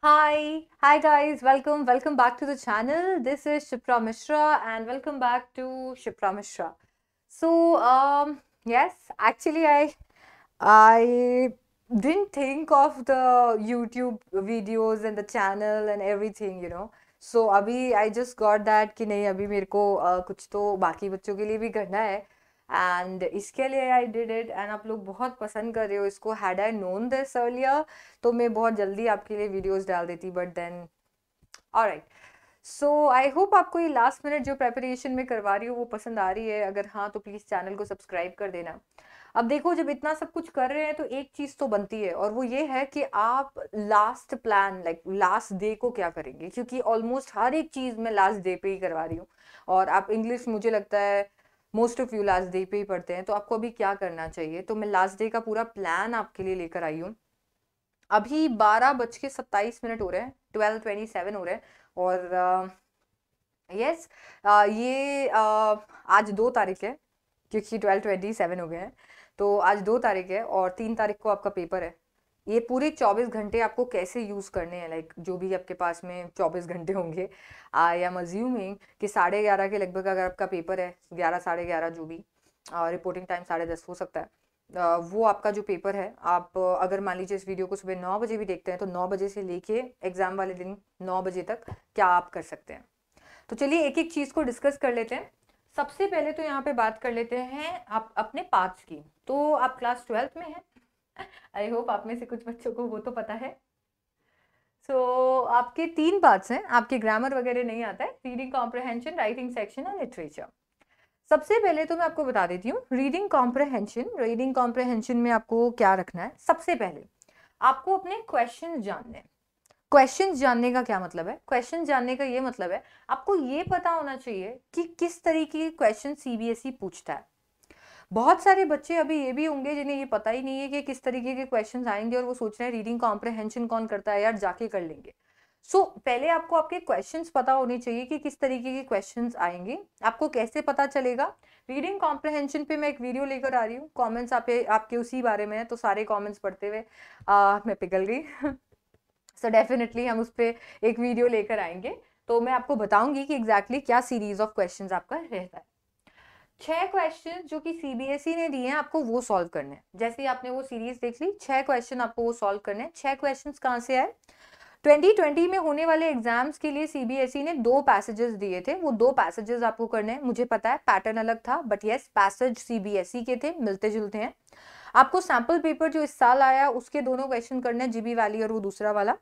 Hi guys, welcome back to the channel. This is Shipra Mishra and welcome back to Shipra Mishra. So, yes, actually I didn't think of the YouTube videos and the channel and everything. So अभी I just got that कि नहीं अभी मेरे को कुछ तो बाकी बच्चों के लिए भी करना है एंड इसके लिए आई डिड इट एंड आप लोग बहुत पसंद कर रहे हो इसको. Had I known this earlier तो मैं बहुत जल्दी आपके लिए वीडियोस डाल देती but then alright. So I hope आपको ये लास्ट मिनट जो प्रेपरेशन में करवा रही हूँ वो पसंद आ रही है. अगर हाँ तो प्लीज़ चैनल को सब्सक्राइब कर देना. अब देखो जब इतना सब कुछ कर रहे हैं तो एक चीज़ तो बनती है और वो ये है कि आप last plan like last day को क्या करेंगे, क्योंकि ऑलमोस्ट हर एक चीज़ मैं लास्ट डे पे ही करवा रही हूँ. और आप इंग्लिश मुझे लगता है most of you last day पे ही पढ़ते हैं, तो आपको अभी क्या करना चाहिए. तो मैं लास्ट डे का पूरा प्लान आपके लिए लेकर आई हूँ. अभी 12:27 हो रहे हैं, 12:27 हो रहे हैं. और यस ये आज 2 तारीख है क्योंकि 12:27 हो गए हैं. तो आज 2 तारीख है और 3 तारीख को आपका पेपर है. ये पूरे 24 घंटे आपको कैसे यूज़ करने हैं, लाइक जो भी आपके पास में 24 घंटे होंगे. आई एम अज्यूमिंग कि 11:30 के लगभग अगर आपका पेपर है, 11 11:30 जो भी, रिपोर्टिंग टाइम 10:30 हो सकता है. वो आपका जो पेपर है, आप अगर मान लीजिए इस वीडियो को सुबह 9 बजे भी देखते हैं तो 9 बजे से लेके एग्ज़ाम वाले दिन 9 बजे तक क्या आप कर सकते हैं. तो चलिए एक एक चीज़ को डिस्कस कर लेते हैं. सबसे पहले तो यहाँ पे बात कर लेते हैं आप अपने पार्ट्स की. तो आप क्लास 12th में हैं. आई होप आप में से कुछ बच्चों को वो तो पता है. आपके 3 पार्ट्स हैं. आपके ग्रामर वगैरह नहीं आता है, रीडिंग कॉम्प्रहेंशन, राइटिंग सेक्शन और लिटरेचर. सबसे पहले तो मैं आपको बता देती हूँ रीडिंग कॉम्प्रहेंशन. रीडिंग कॉम्प्रहेंशन में आपको क्या रखना है. सबसे पहले आपको अपने क्वेश्चन जानने हैं. क्वेश्चंस जानने का क्या मतलब है. क्वेश्चन जानने का ये मतलब है आपको ये पता होना चाहिए कि किस तरीके के क्वेश्चन सीबीएसई पूछता है. बहुत सारे बच्चे अभी ये भी होंगे जिन्हें ये पता ही नहीं है कि किस तरीके के क्वेश्चंस आएंगे और वो सोच रहे हैं रीडिंग कॉम्प्रहेंशन कौन करता है यार, जाके कर लेंगे. पहले आपको आपके क्वेश्चंस पता होने चाहिए कि किस तरीके के क्वेश्चंस आएंगे. आपको कैसे पता चलेगा. रीडिंग कॉम्प्रहेंशन पे मैं एक वीडियो लेकर आ रही हूँ. कमेंट्स आपके उसी बारे में है तो सारे कमेंट्स पढ़ते हुए मैं पिघल गई. डेफिनेटली हम उस पर एक वीडियो लेकर आएंगे. तो मैं आपको बताऊंगी कि एग्जैक्टली क्या सीरीज ऑफ क्वेश्चंस आपका रहता है. 6 क्वेश्चन जो कि सीबीएसई ने दिए हैं आपको वो सॉल्व करने हैं. जैसे ही आपने वो सीरीज देख ली, 6 क्वेश्चन आपको वो सॉल्व करने हैं. 6 क्वेश्चन कहाँ से आए. 2020 में होने वाले एग्जाम्स के लिए सीबीएसई ने 2 पैसेजेस दिए थे. वो 2 पैसेजेस आपको करने हैं. मुझे पता है पैटर्न अलग था बट यस पैसेज सीबीएसई के थे, मिलते जुलते हैं. आपको सैंपल पेपर जो इस साल आया उसके दोनों क्वेश्चन करने हैं, जीबी वैली और वो दूसरा वाला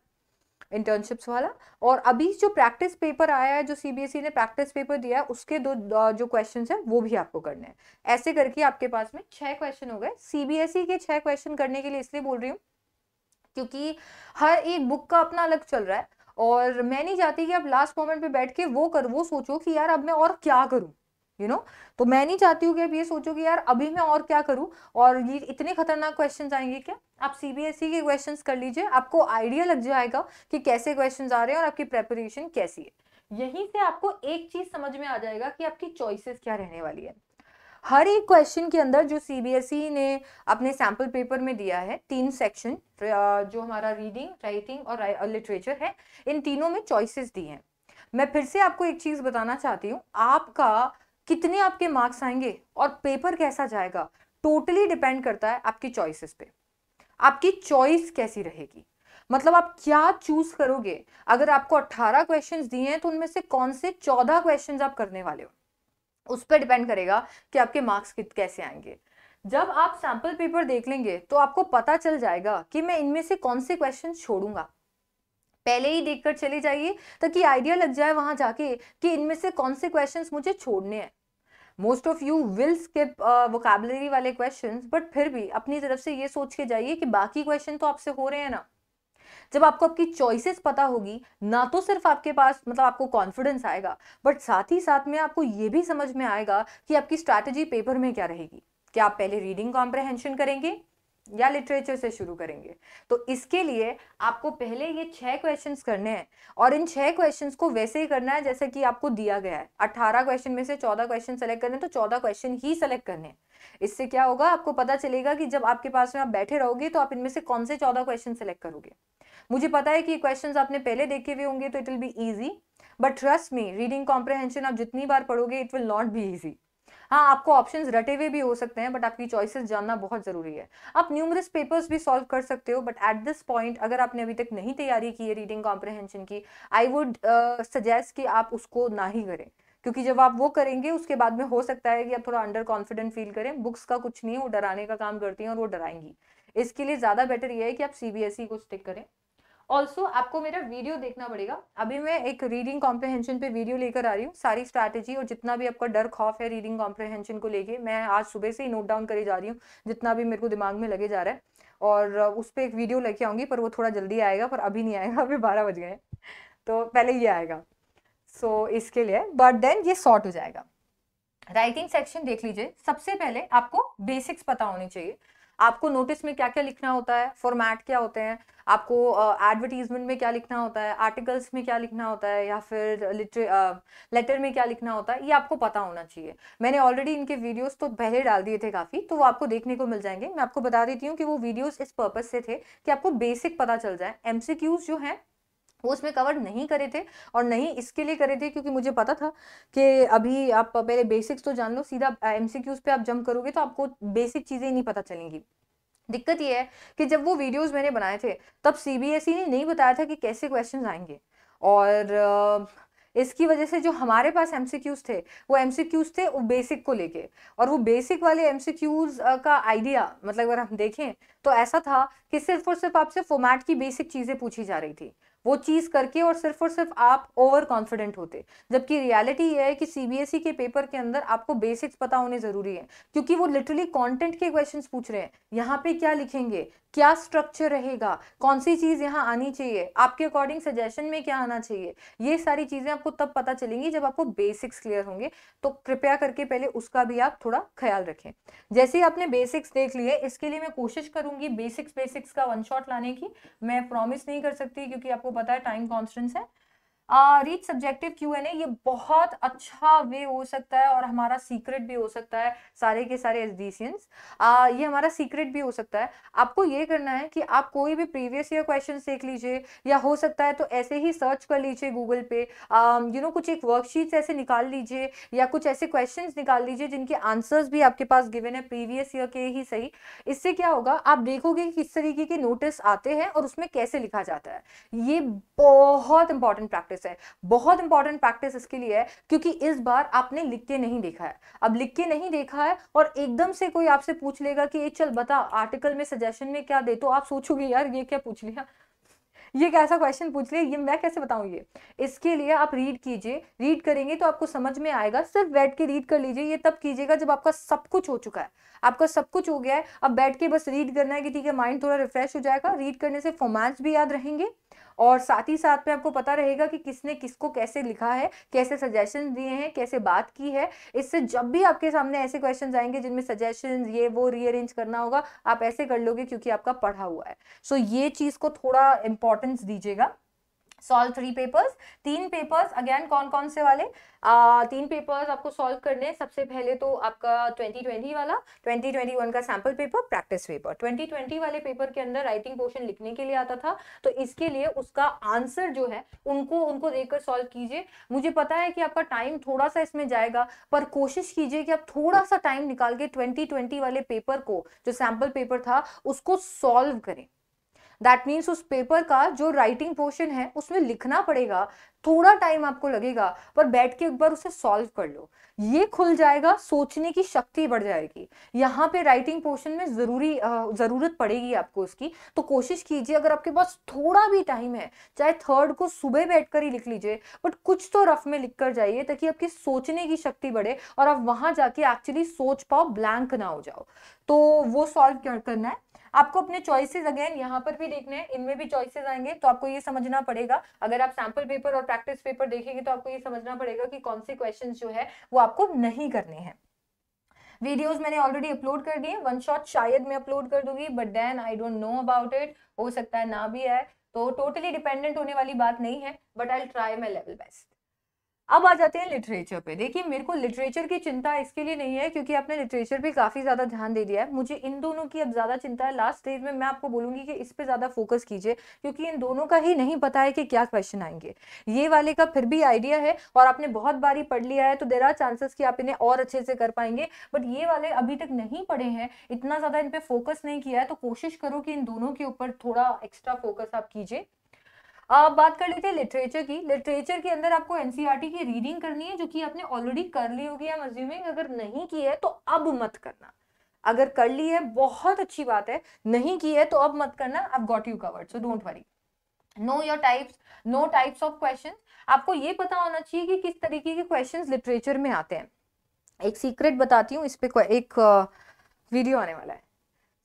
इंटर्नशिप्स वाला. और अभी जो प्रैक्टिस पेपर आया है, जो सीबीएसई ने प्रैक्टिस पेपर दिया है, उसके दो जो क्वेश्चंस हैं वो भी आपको करने हैं. ऐसे करके आपके पास में 6 क्वेश्चन हो गए. सीबीएसई के 6 क्वेश्चन करने के लिए इसलिए बोल रही हूँ क्योंकि हर एक बुक का अपना अलग चल रहा है और मैं नहीं चाहती कि आप लास्ट मोमेंट पे बैठ के वो सोचो कि यार अब मैं और क्या करूं. तो मैं नहीं चाहती हूँ कि आप ये सोचो कि यार अभी मैं और क्या करूं और ये इतने खतरनाक क्वेश्चंस आएंगे क्या. आप सीबीएसई के क्वेश्चंस कर लीजिए, आपको आइडिया लग जाएगा कि कैसे क्वेश्चंस आ रहे हैं और आपकी प्रेपरेशन कैसी है. यहीं से आपको एक चीज समझ में आ जाएगा कि आपकी चॉइसेस क्या रहने वाली है. हर एक क्वेश्चन के अंदर जो सीबीएसई ने अपने सैंपल पेपर में दिया है 3 सेक्शन, जो हमारा रीडिंग, राइटिंग और लिटरेचर है, इन तीनों में चॉइसेस दी हैं. मैं फिर से आपको एक चीज बताना चाहती हूँ, आपका कितने आपके मार्क्स आएंगे और पेपर कैसा जाएगा टोटली डिपेंड करता है आपकी चॉइसेस पे. आपकी चॉइस कैसी रहेगी, मतलब आप क्या चूज करोगे. अगर आपको 18 क्वेश्चंस दिए हैं तो उनमें से कौन से 14 क्वेश्चंस आप करने वाले हो, उस पर डिपेंड करेगा कि आपके मार्क्स कैसे आएंगे. जब आप सैंपल पेपर देख लेंगे तो आपको पता चल जाएगा कि मैं इनमें से कौन से क्वेश्चन छोड़ूंगा. पहले ही देखकर चले जाइए ताकि आइडिया लग जाए वहां जाके कि इनमें से कौन से क्वेश्चंस मुझे छोड़ने हैं. Most of you will skip vocabulary वाले क्वेश्चंस, बट फिर भी अपनी तरफ से ये सोच के जाइए कि बाकी क्वेश्चन तो आपसे हो रहे हैं ना. जब आपको आपकी चॉइसेस पता होगी ना तो सिर्फ आपके पास मतलब आपको कॉन्फिडेंस आएगा, बट साथ ही साथ में आपको ये भी समझ में आएगा कि आपकी स्ट्रैटेजी पेपर में क्या रहेगी. क्या आप पहले रीडिंग कॉम्प्रहेंशन करेंगे या लिटरेचर से शुरू करेंगे? तो इसके लिए आपको पहले ये 6 क्वेश्चंस करने हैं और इन 6 क्वेश्चंस को वैसे ही करना है जैसे कि आपको दिया गया है। 18 क्वेश्चन में से 14 क्वेश्चन सेलेक्ट करने, तो 14 क्वेश्चन ही सेलेक्ट करने हैं। इससे क्या होगा, आपको पता चलेगा कि जब आपके पास में आप बैठे रहोगे तो आप इनमें से कौन से 14 क्वेश्चन सेलेक्ट करोगे। मुझे पता है कि क्वेश्चंस आपने पहले देखे हुए होंगे तो it will be easy, but trust me, reading comprehension आप जितनी बार पढ़ोगे it will not be easy. हाँ, आपको ऑप्शंस रटे हुए भी हो सकते हैं, बट आपकी चॉइसेस जानना बहुत जरूरी है। आप न्यूमरस पेपर्स भी सॉल्व कर सकते हो, बट एट दिस पॉइंट अगर आपने अभी तक नहीं तैयारी की है रीडिंग कॉम्प्रिहेंशन की, आई वुड सजेस्ट कि आप उसको ना ही करें, क्योंकि जब आप वो करेंगे उसके बाद में हो सकता है कि आप थोड़ा अंडर कॉन्फिडेंट फील करें। बुक्स का कुछ नहीं है, वो डराने का काम करती हैं और वो डराएंगी। इसके लिए ज्यादा बेटर ये है कि आप सीबीएसई को स्टिक करें। ऑल्सो आपको मेरा वीडियो देखना पड़ेगा। अभी मैं एक रीडिंग कॉम्प्रिहेंशन पे वीडियो लेकर आ रही हूँ, सारी स्ट्रैटेजी और जितना भी आपका डर खौफ है रीडिंग कॉम्प्रिहेंशन को लेके, मैं आज सुबह से ही नोट डाउन करी जा रही हूँ जितना भी मेरे को दिमाग में लगे जा रहा है, और उस पर एक वीडियो लेके आऊंगी, पर वो थोड़ा जल्दी आएगा, पर अभी नहीं आएगा, अभी 12 बज गए हैं, तो पहले ये आएगा। सो इसके लिए, बट देन ये सॉर्ट हो जाएगा। राइटिंग सेक्शन देख लीजिए। सबसे पहले आपको बेसिक्स पता होनी चाहिए। आपको नोटिस में क्या क्या लिखना होता है, फॉर्मेट क्या होते हैं, आपको एडवर्टीजमेंट में क्या लिखना होता है, आर्टिकल्स में क्या लिखना होता है, या फिर लेटर में क्या लिखना होता है, ये आपको पता होना चाहिए। मैंने ऑलरेडी इनके वीडियोस तो पहले डाल दिए थे काफ़ी, तो वो आपको देखने को मिल जाएंगे। मैं आपको बता देती हूँ कि वो वीडियोस इस पर्पज से थे कि आपको बेसिक पता चल जाए। एमसीक्यूज जो हैं वो उसमें कवर नहीं करे थे, और नहीं इसके लिए करे थे क्योंकि मुझे पता था कि अभी आप पहले बेसिक्स तो जान लो, सीधा एमसीक्यूज पे आप जंप करोगे तो आपको बेसिक चीज़ें नहीं पता चलेंगी। दिक्कत ये है कि जब वो वीडियोस मैंने बनाए थे तब सीबीएसई ने नहीं बताया था कि कैसे क्वेश्चंस आएंगे, और इसकी वजह से जो हमारे पास एमसीक्यूज थे वो एमसीक्यूज थे वो बेसिक को लेके, और वो बेसिक वाले एमसीक्यूज का आइडिया, मतलब अगर हम देखें तो ऐसा था कि सिर्फ और सिर्फ आपसे फॉर्मेट की बेसिक चीजें पूछी जा रही थी, वो चीज करके और सिर्फ आप ओवर कॉन्फिडेंट होते। जबकि रियलिटी ये है कि सीबीएसई के पेपर के अंदर आपको बेसिक्स पता होने जरूरी है, क्योंकि वो लिटरली कंटेंट के क्वेश्चंस पूछ रहे हैं। यहाँ पे क्या लिखेंगे, क्या स्ट्रक्चर रहेगा, कौन सी चीज यहाँ आनी चाहिए, आपके अकॉर्डिंग सजेशन में क्या आना चाहिए, ये सारी चीजें आपको तब पता चलेंगी जब आपको बेसिक्स क्लियर होंगे। तो कृपया करके पहले उसका भी आप थोड़ा ख्याल रखें। जैसे ही आपने बेसिक्स देख लिए, इसके लिए मैं कोशिश करूंगी बेसिक्स का वन शॉट लाने की। मैं प्रॉमिस नहीं कर सकती क्योंकि आपको पता है टाइम कॉन्स्टेंट्स है। रीड सब्जेक्टिव Q&A ये बहुत अच्छा वे हो सकता है और हमारा सीक्रेट भी हो सकता है, सारे के सारे एसडीसीएंस ये हमारा सीक्रेट भी हो सकता है। आपको ये करना है कि आप कोई भी प्रीवियस ईयर क्वेश्चन देख लीजिए, या हो सकता है तो ऐसे ही सर्च कर लीजिए गूगल पे, कुछ एक वर्कशीट्स ऐसे निकाल लीजिए, या कुछ ऐसे क्वेश्चंस निकाल लीजिए जिनके आंसर्स भी आपके पास गिवन है प्रीवियस ईयर के ही सही। इससे क्या होगा, आप देखोगे कि किस तरीके के नोटिस आते हैं और उसमें कैसे लिखा जाता है। ये बहुत इंपॉर्टेंट प्रैक्टिस है, बहुत इंपॉर्टेंट प्रैक्टिस इसके लिए है क्योंकि इस बार आपने लिख के नहीं देखा है। अब लिख के नहीं देखा है और एकदम से कोई आपसे पूछ लेगा कि ये चल बता आर्टिकल में सजेशन में क्या दे, तो आप सोचोगे यार ये क्या पूछ लिया, ये कैसा क्वेश्चन पूछ लिया, ये मैं कैसे बताऊं ये। इसके लिए आप रीड कीजिए, रीड करेंगे तो आपको समझ में आएगा। सिर्फ बैठ के रीड कर लीजिए, ये तब कीजिएगा जब आपका सब कुछ हो चुका है। आपका सब कुछ हो गया है, अब बैठ के बस रीड करना है कि ठीक है, माइंड थोड़ा रिफ्रेश हो जाएगा। रीड करने से फॉर्मेट्स भी याद रहेंगे और साथ ही साथ में आपको पता रहेगा कि किसने किसको कैसे लिखा है, कैसे सजेशन दिए हैं, कैसे बात की है। इससे जब भी आपके सामने ऐसे क्वेश्चंस आएंगे जिनमें सजेशंस ये वो रीअरेंज करना होगा, आप ऐसे कर लोगे क्योंकि आपका पढ़ा हुआ है। सो ये चीज को थोड़ा इंपॉर्टेंस दीजिएगा। सॉल्व 3 पेपर्स, 3 पेपर्स अगेन कौन कौन से वाले, 3 पेपर्स आपको सॉल्व करने। सबसे पहले तो आपका 2020 वाला, 2021 का सैंपल पेपर, प्रैक्टिस पेपर। 2020 वाले पेपर के अंदर राइटिंग पोर्शन लिखने के लिए आता था, तो इसके लिए उसका आंसर जो है उनको देखकर सॉल्व कीजिए। मुझे पता है कि आपका टाइम थोड़ा सा इसमें जाएगा, पर कोशिश कीजिए कि आप थोड़ा सा टाइम निकाल के 2020 वाले पेपर को, जो सैंपल पेपर था, उसको सॉल्व करें। दैट मीन्स उस पेपर का जो राइटिंग पोर्शन है उसमें लिखना पड़ेगा, थोड़ा टाइम आपको लगेगा, पर बैठ के एक बार उसे सॉल्व कर लो। ये खुल जाएगा, सोचने की शक्ति बढ़ जाएगी। यहाँ पे राइटिंग पोर्शन में जरूरत पड़ेगी आपको उसकी, तो कोशिश कीजिए अगर आपके पास थोड़ा भी टाइम है, चाहे 3rd को सुबह बैठकर ही लिख लीजिए, बट कुछ तो रफ में लिख कर जाइए ताकि आपकी सोचने की शक्ति बढ़े और आप वहां जाके एक्चुअली सोच पाओ, ब्लैंक ना हो जाओ। तो वो सॉल्व करना है आपको। अपने चॉइसेस अगेन यहाँ पर भी देखने हैं, इनमें भी चॉइसेस आएंगे, तो आपको ये समझना पड़ेगा। अगर आप सैंपल पेपर और प्रैक्टिस पेपर देखेंगे तो आपको ये समझना पड़ेगा कि कौन से क्वेश्चंस जो है वो आपको नहीं करने हैं। वीडियोस मैंने ऑलरेडी अपलोड कर दिए, वन शॉट शायद मैं अपलोड कर दूंगी, but then I don't know about it, हो सकता है ना भी है, तो टोटली डिपेंडेंट होने वाली बात नहीं है, but I will try my level best. अब आ जाते हैं लिटरेचर पे। देखिए मेरे को लिटरेचर की चिंता इसके लिए नहीं है क्योंकि आपने लिटरेचर पे काफी ज्यादा ध्यान दे दिया है, मुझे इन दोनों की अब ज्यादा चिंता है। लास्ट स्टेज में मैं आपको बोलूंगी कि इस पे ज्यादा फोकस कीजिए क्योंकि इन दोनों का ही नहीं पता है कि क्या क्वेश्चन आएंगे। ये वाले का फिर भी आइडिया है और आपने बहुत बारी पढ़ लिया है तो देयर आर चांसेस कि आप इन्हें और अच्छे से कर पाएंगे, बट ये वाले अभी तक नहीं पढ़े हैं, इतना ज्यादा इन पे फोकस नहीं किया है, तो कोशिश करो कि इन दोनों के ऊपर थोड़ा एक्स्ट्रा फोकस आप कीजिए। अब बात कर लेते हैं लिटरेचर की। लिटरेचर के अंदर आपको एनसीईआरटी की रीडिंग करनी है जो कि आपने ऑलरेडी कर ली होगी, आई एम अज्यूमिंग। अगर नहीं की है तो अब मत करना, अगर कर ली है बहुत अच्छी बात है, नहीं की है तो अब मत करना, I got you covered, so don't worry. Know your types, know types of question. आपको ये पता होना चाहिए कि किस तरीके के क्वेश्चन लिटरेचर में आते हैं। एक सीक्रेट बताती हूँ, इस पे एक वीडियो आने वाला है,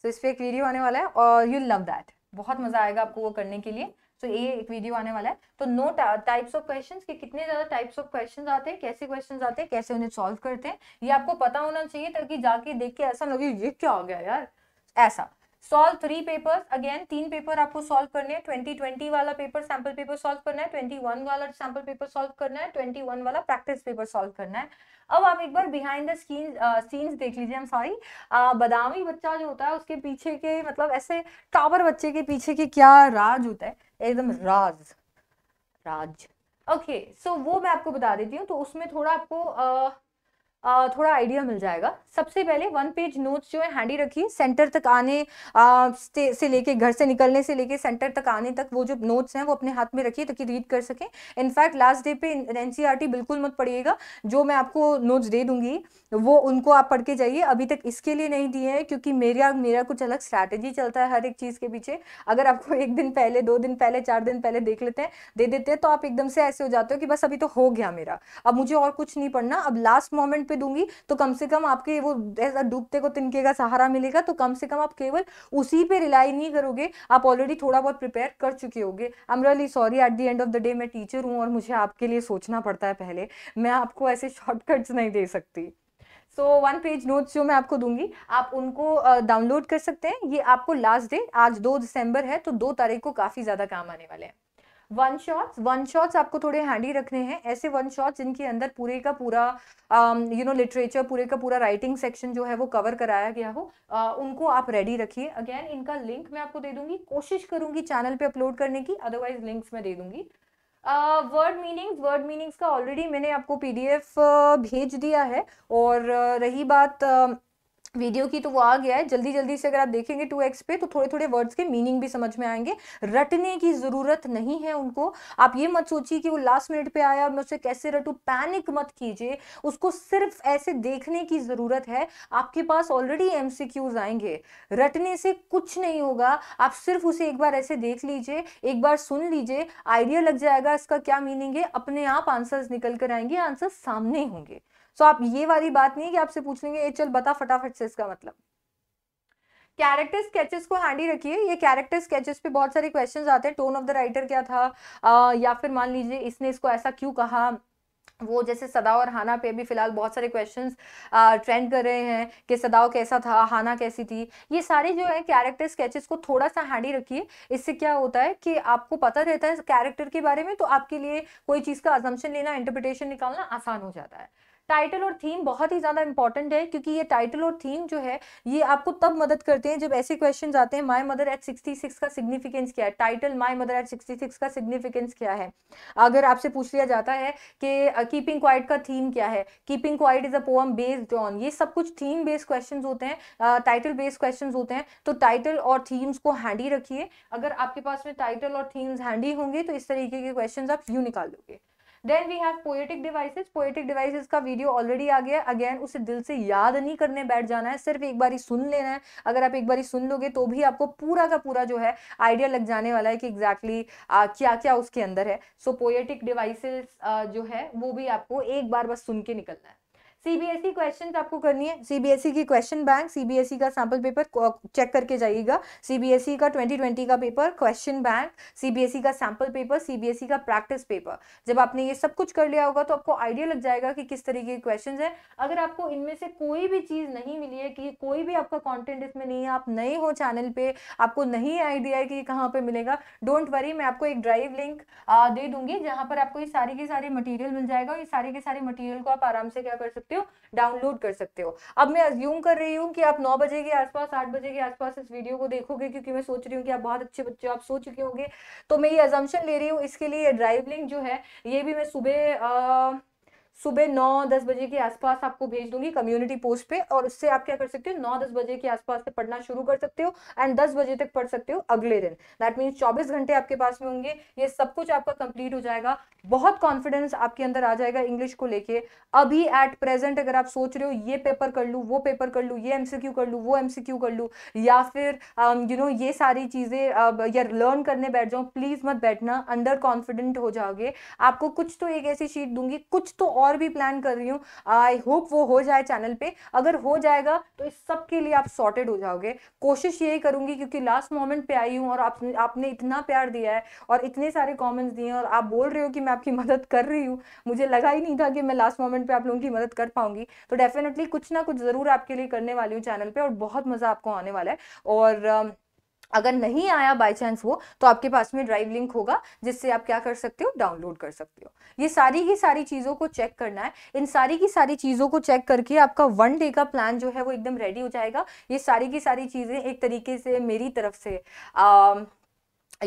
तो इस पे एक वीडियो आने वाला है और यू लव दैट, बहुत मजा आएगा आपको वो करने के लिए। तो ये एक वीडियो आने वाला है, तो नो टाइप्स ऑफ क्वेश्चंस, कि कितने ज्यादा टाइप्स ऑफ क्वेश्चंस आते हैं, कैसे क्वेश्चंस आते हैं, कैसे उन्हें सॉल्व करते हैं, ये आपको पता होना चाहिए ताकि जाके देख के ऐसा लगे ये क्या आ गया यार। ऐसा सॉल्व 3 पेपर्स, अगेन 3 पेपर आपको सॉल्व करने हैं। 2020 वाला पेपर सैंपल पेपर सॉल्व करना है, 21 वाला सैंपल पेपर सॉल्व करना है, 21 वाला प्रैक्टिस पेपर सॉल्व करना है। अब आप एक बार बिहाइंड द सीन्स देख लीजिए। हम सॉरी, बदामी बच्चा जो होता है उसके पीछे के, मतलब ऐसे टावर बच्चे के पीछे के क्या राज होता है, एकदम राज राज। ओके सो वो मैं आपको बता देती हूँ, तो उसमें थोड़ा आपको थोड़ा आइडिया मिल जाएगा। सबसे पहले 1 पेज नोट्स जो है हैंडी रखिए, सेंटर तक आने से लेके, घर से निकलने से लेके सेंटर तक आने तक वो जो नोट्स हैं वो अपने हाथ में रखिए ताकि रीड कर सकें। इनफैक्ट लास्ट डे पे एनसीईआरटी बिल्कुल मत पढ़िएगा, जो मैं आपको नोट्स दे दूंगी वो उनको आप पढ़ के जाइए। अभी तक इसके लिए नहीं दिए हैं क्योंकि मेरा कुछ अलग स्ट्रैटेजी चलता है हर एक चीज के पीछे। अगर आपको 1 दिन पहले, 2 दिन पहले, 4 दिन पहले दे देते हैं तो आप एकदम से ऐसे हो जाते हो कि बस अभी तो हो गया मेरा, अब मुझे और कुछ नहीं पढ़ना, अब लास्ट मोमेंट पे दूंगी तो कम से कम आपके वो ऐसा डूबते को तिनके का सहारा मिलेगा, तो कम से कम आप केवल उसी पे रिलाई नहीं करोगे, आप ऑलरेडी थोड़ा बहुत प्रिपेयर कर चुके होगे। I am really sorry, at the end of the day मैं टीचर हूँ और मुझे आपके लिए सोचना पड़ता है पहले, मैं आपको ऐसे शॉर्टकट्स नहीं दे सकती। सो 1 पेज नोट्स जो मैं आपको दूंगी आप उनको डाउनलोड कर सकते हैं। ये आपको लास्ट डे, आज 2 दिसंबर है तो 2 तारीख को काफी ज्यादा काम आने वाले हैं। वन शॉट्स आपको थोड़े हैंडी रखने हैं, ऐसे वन शॉट्स जिनके अंदर पूरे का पूरा लिटरेचर, पूरे का पूरा राइटिंग सेक्शन जो है वो कवर कराया गया हो, उनको आप रेडी रखिए। अगेन इनका लिंक मैं आपको दे दूंगी, कोशिश करूंगी चैनल पे अपलोड करने की, अदरवाइज लिंक्स मैं दे दूंगी। वर्ड मीनिंग्स का ऑलरेडी मैंने आपको पीडीएफ भेज दिया है, और रही बात वीडियो की, तो वो आ गया है। जल्दी जल्दी से अगर आप देखेंगे 2x पे तो थोड़े थोड़े वर्ड्स के मीनिंग भी समझ में आएंगे, रटने की जरूरत नहीं है उनको। आप ये मत सोचिए कि वो लास्ट मिनट पे आया मैं उसे कैसे रटूं, पैनिक मत कीजिए, उसको सिर्फ ऐसे देखने की जरूरत है। आपके पास ऑलरेडी एमसीक्यूज आएंगे, रटने से कुछ नहीं होगा, आप सिर्फ उसे एक बार ऐसे देख लीजिए, एक बार सुन लीजिए, आइडिया लग जाएगा इसका क्या मीनिंग है, अपने आप आंसर्स निकल कर आएंगे, आंसर्स सामने होंगे। सो आप ये वाली बात नहीं है कि आपसे पूछ लेंगे ए चल बता फटाफट से इसका मतलब। कैरेक्टर स्केचेस को हैंडी रखिए, ये कैरेक्टर स्केचेस पे बहुत सारे क्वेश्चंस आते हैं, टोन ऑफ द राइटर क्या था, या फिर मान लीजिए इसने इसको ऐसा क्यों कहा, वो जैसे सदाव और हाना पे भी फिलहाल बहुत सारे क्वेश्चंस ट्रेंड कर रहे हैं कि सदाव कैसा था, हाना कैसी थी। ये सारे जो है कैरेक्टर स्केचेस को थोड़ा सा हैंडी रखिए, इससे क्या होता है कि आपको पता रहता है कैरेक्टर के बारे में, तो आपके लिए कोई चीज का अजम्पशन लेना, इंटरप्रिटेशन निकालना आसान हो जाता है। टाइटल और थीम बहुत ही ज्यादा इंपॉर्टेंट है क्योंकि ये टाइटल और थीम जो है ये आपको तब मदद करते हैं जब ऐसे क्वेश्चन आते हैं, माय मदर एट 66 का सिग्निफिकेंस क्या है, टाइटल माय मदर एट 66 का सिग्निफिकेंस क्या है। अगर आपसे पूछ लिया जाता है कि कीपिंग क्वाइट का थीम क्या है, keeping quiet is a poem based on, ये सब कुछ थीम बेस्ड क्वेश्चन होते हैं, टाइटल बेस्ड क्वेश्चन होते हैं, तो टाइटल और थीम्स को हैंडी रखिए। अगर आपके पास में टाइटल और थीम्स हैंडी होंगे तो इस तरीके के क्वेश्चन आप यूं निकाल लोगे। Then we have poetic devices. Poetic devices का वीडियो ऑलरेडी आ गया है, अगेन उसे दिल से याद नहीं करने बैठ जाना है, सिर्फ एक बारी सुन लेना है। अगर आप एक बारी सुन लोगे तो भी आपको पूरा का पूरा जो है आइडिया लग जाने वाला है कि एग्जैक्टली क्या क्या उसके अंदर है। सो पोएटिक डिवाइसेस जो है वो भी आपको एक बार बस सुन के निकलना है। सीबीएसई क्वेश्चन आपको करनी है, सीबीएसई की क्वेश्चन बैंक, सीबीएसई का सैंपल पेपर चेक करके जाइएगा, सीबीएसई का 2020 का पेपर, क्वेश्चन बैंक, सीबीएसई का सैंपल पेपर, सीबीएसई का प्रैक्टिस पेपर। जब आपने ये सब कुछ कर लिया होगा तो आपको आइडिया लग जाएगा कि किस तरीके के क्वेश्चन है। अगर आपको इनमें से कोई भी चीज नहीं मिली है, कि कोई भी आपका कॉन्टेंट इसमें नहीं है, आप नए हो चैनल पे, आपको नहीं आइडिया है कि कहाँ पे मिलेगा, डोंट वरी, मैं आपको एक ड्राइव लिंक दे दूंगी जहां पर आपको ये सारी के सारे मटेरियल मिल जाएगा, और ये सारे के सारे मटेरियल को आप आराम से क्या कर सकते हो, डाउनलोड कर सकते हो। अब मैं अज्यूम कर रही हूँ कि आप 9 बजे के आसपास, 8 बजे के आसपास इस वीडियो को देखोगे, क्योंकि मैं सोच रही हूँ कि आप बहुत अच्छे बच्चे, आप सो चुके होंगे, तो मैं ये अजम्पशन ले रही हूँ। इसके लिए ड्राइव लिंक जो है ये भी मैं सुबह 9-10 बजे के आसपास आपको भेज दूंगी कम्युनिटी पोस्ट पे, और उससे आप क्या कर सकते हो, 9-10 बजे के आसपास से पढ़ना शुरू कर सकते हो एंड 10 बजे तक पढ़ सकते हो अगले दिन। दैट मीन्स 24 घंटे आपके पास में होंगे, ये सब कुछ आपका कंप्लीट हो जाएगा। बहुत कॉन्फिडेंस आपके अंदर आ जाएगा इंग्लिश को लेके। अभी एट प्रेजेंट अगर आप सोच रहे हो ये पेपर कर लूँ, वो पेपर कर लूँ, ये एमसीक्यू कर लूँ, वो एमसीक्यू कर लूँ, या फिर ये सारी चीजें या लर्न करने बैठ जाओ, प्लीज मत बैठना, अंडर कॉन्फिडेंट हो जाओगे। आपको कुछ तो एक ऐसी शीट दूंगी, कुछ तो और भी प्लान कर रही हूँ, आई होप वो हो जाए चैनल पे। अगर हो जाएगा तो इस सब के लिए आप सॉर्टेड हो जाओगे। कोशिश यही करूंगी, क्योंकि लास्ट मोमेंट पे आई हूँ और आपने इतना प्यार दिया है और इतने सारे कमेंट्स दिए हैं, और आप बोल रहे हो कि मैं आपकी मदद कर रही हूँ। मुझे लगा ही नहीं था कि मैं लास्ट मोमेंट पे आप लोगों की मदद कर पाऊंगी, तो डेफिनेटली कुछ ना कुछ जरूर आपके लिए करने वाली हूँ चैनल पे, और बहुत मजा आपको आने वाला है। और अगर नहीं आया बाय चांस वो, तो आपके पास में ड्राइव लिंक होगा जिससे आप क्या कर सकते हो, डाउनलोड कर सकते हो। ये सारी की सारी चीजों को चेक करना है। इन सारी की सारी चीजों को चेक करके आपका 1 डे का प्लान जो है वो एकदम रेडी हो जाएगा। ये सारी की सारी चीजें एक तरीके से मेरी तरफ से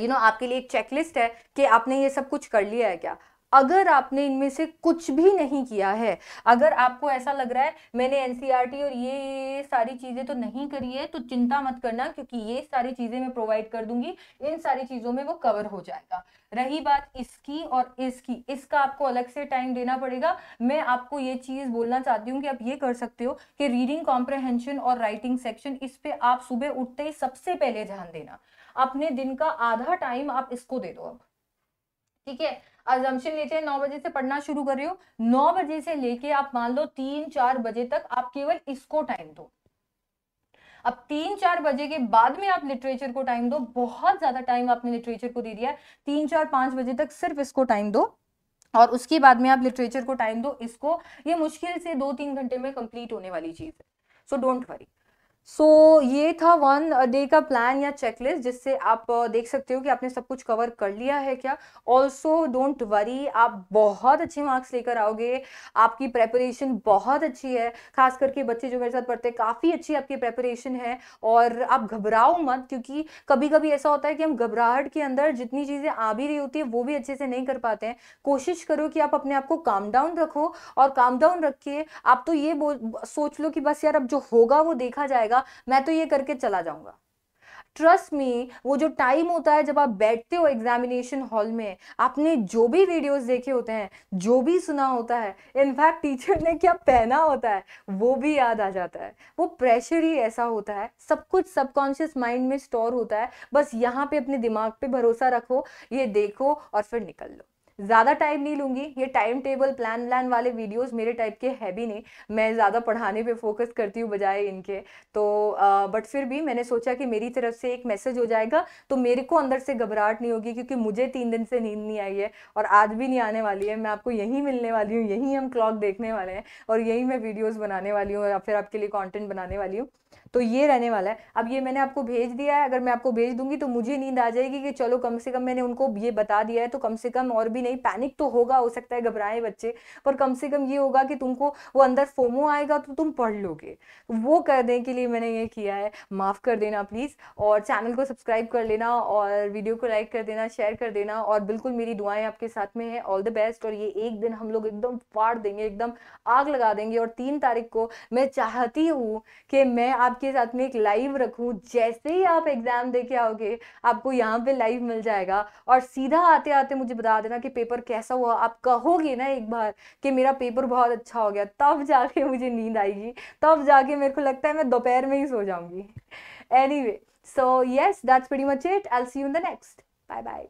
आपके लिए एक चेकलिस्ट है कि आपने ये सब कुछ कर लिया है क्या। अगर आपने इनमें से कुछ भी नहीं किया है, अगर आपको ऐसा लग रहा है मैंने एनसीईआरटी और ये सारी चीजें तो नहीं करी है, तो चिंता मत करना, क्योंकि ये सारी चीजें मैं प्रोवाइड कर दूंगी, इन सारी चीजों में वो कवर हो जाएगा। रही बात इसकी और इसकी, इसका आपको अलग से टाइम देना पड़ेगा। मैं आपको ये चीज बोलना चाहती हूँ कि आप ये कर सकते हो कि रीडिंग कॉम्प्रहेंशन और राइटिंग सेक्शन, इस पे आप सुबह उठते ही सबसे पहले ध्यान देना। अपने दिन का आधा टाइम आप इसको दे दो अब, ठीक है। अजम्पशन लेते हैं 9 बजे से पढ़ना शुरू कर रहे हो, 9 बजे से लेके आप मान लो 3-4 बजे तक आप केवल इसको टाइम दो। अब 3-4 बजे के बाद में आप लिटरेचर को टाइम दो। बहुत ज्यादा टाइम आपने लिटरेचर को दे दिया है, 3-4-5 बजे तक सिर्फ इसको टाइम दो, और उसके बाद में आप लिटरेचर को टाइम दो इसको। ये मुश्किल से 2-3 घंटे में कंप्लीट होने वाली चीज है, सो डोंट वरी। ये था 1 डे का प्लान या चेकलिस्ट, जिससे आप देख सकते हो कि आपने सब कुछ कवर कर लिया है क्या। ऑल्सो डोंट वरी, आप बहुत अच्छे मार्क्स लेकर आओगे। आपकी प्रेपरेशन बहुत अच्छी है, खास करके बच्चे जो मेरे साथ पढ़ते हैं, काफ़ी अच्छी आपकी प्रेपरेशन है। और आप घबराओ मत, क्योंकि कभी कभी ऐसा होता है कि हम घबराहट के अंदर जितनी चीज़ें आ भी रही होती है वो भी अच्छे से नहीं कर पाते हैं। कोशिश करो कि आप अपने आप को काम डाउन रखो, और काम डाउन रख के आप तो ये सोच लो कि बस यार अब जो होगा वो देखा जाएगा, मैं तो ये करके चला जाऊंगा। ट्रस्ट मी, वो जो टाइम होता है जब आप बैठते हो एग्जामिनेशन हॉल में, आपने जो भी वीडियोस देखे होते हैं, जो भी सुना होता है, इनफैक्ट टीचर ने क्या पहना होता है वो भी याद आ जाता है। वो प्रेशर ही ऐसा होता है, सब कुछ सबकॉन्शियस माइंड में स्टोर होता है। बस यहाँ पे अपने दिमाग पे भरोसा रखो, ये देखो और फिर निकल लो। ज़्यादा टाइम नहीं लूंगी, ये टाइम टेबल प्लान वाले वीडियोस मेरे टाइप के है भी नहीं, मैं ज़्यादा पढ़ाने पे फोकस करती हूँ बजाय इनके। तो बट फिर भी मैंने सोचा कि मेरी तरफ से एक मैसेज हो जाएगा, तो मेरे को अंदर से घबराहट नहीं होगी, क्योंकि मुझे 3 दिन से नींद नहीं आई है और आज भी नहीं आने वाली है। मैं आपको यहीं मिलने वाली हूँ, यहीं हम क्लॉक देखने वाले हैं, और यहीं मैं वीडियोज़ बनाने वाली हूँ या फिर आपके लिए कॉन्टेंट बनाने वाली हूँ। तो ये रहने वाला है। अब ये मैंने आपको भेज दिया है, अगर मैं आपको भेज दूंगी तो मुझे नींद आ जाएगी कि चलो कम से कम मैंने उनको ये बता दिया है, तो कम से कम, और भी नहीं, पैनिक तो होगा, हो सकता है घबराए बच्चे, पर कम से कम ये होगा कि तुमको वो अंदर फोमो आएगा तो तुम पढ़ लोगे। वो करने के लिए मैंने ये किया है, माफ कर देना प्लीज। और चैनल को सब्सक्राइब कर लेना, और वीडियो को लाइक कर देना, शेयर कर देना, और बिल्कुल मेरी दुआएं आपके साथ में है। All the best. और ये एक दिन हम लोग एकदम फाड़ देंगे, एकदम आग लगा देंगे। और 3 तारीख को मैं चाहती हूँ कि मैं आपके साथ में एक लाइव रखूं। जैसे ही आप एग्जाम दे के आओगे, आपको यहाँ पे लाइव मिल जाएगा, और सीधा आते आते मुझे बता देना कि पेपर कैसा हुआ। आप कहोगे ना एक बार कि मेरा पेपर बहुत अच्छा हो गया, तब जाके मुझे नींद आएगी, तब जाके मेरे को लगता है मैं दोपहर में ही सो जाऊंगी। Anyway, so yes, that's pretty much it. I will see you in the next. Bye bye.